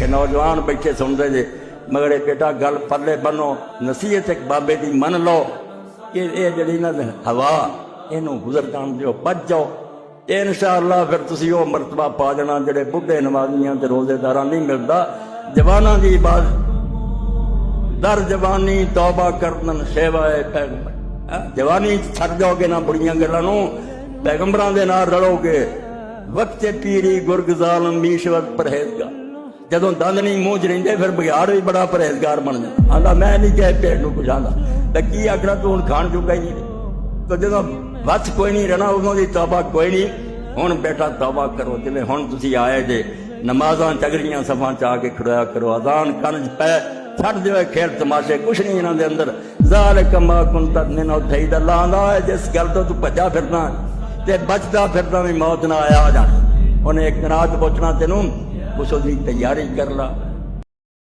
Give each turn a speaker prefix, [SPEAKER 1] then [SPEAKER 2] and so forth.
[SPEAKER 1] नौजवान बैठे सुनते जे मगर बेटा गल पल्ले बनो नसीहत एक बाबे की मन लो कि ये जी ना हवा इनू गुजर जान जो बच जाओ इंशाअल्लाह फिर तुसी वो मरतबा पा जाना जेडे बुढ़े नमाजियां ते रोजेदारां नहीं मिलता। जवाना की बात दर जवानी तौबा करदन सेवाए पैगंबर जवानी छड़ जाओगे ना बुढ़ियां गल्लां पैगंबरां दे नाल रलोगे वक्त पीरी गुरगजाल मीशवत परहेजगार जदों दंद नहीं मूँह च रहिंदे फिर बघियाड़ भी बड़ा परहेजगार बन जाता आंदा मैं नहीं कहे पेट नूं कुछ आंदा ते की आखना तू हुण खाण चुका ही नहीं तो जदों बस कोई नहीं रहना उदों दी तौबा कोई नहीं। हुण बेटा तौबा करो जिवें हुण तुसीं आए जे नमाज़ां चगड़ियां सफां च आके खड़ोया करो अज़ान कन च पै छड़ दिओ खेल तमाशे कुछ नहीं इन्हां दे अंदर ज़ालिक मा कुंत मिनहु तहीद अल्लाह आंदा है जिस गल तो तू भज्जा फिरदा ते बचदा फिरदा भी मौत ना आया जाना उन्हें एक रात पहुंचना तेनू उस तैयारी कर ला।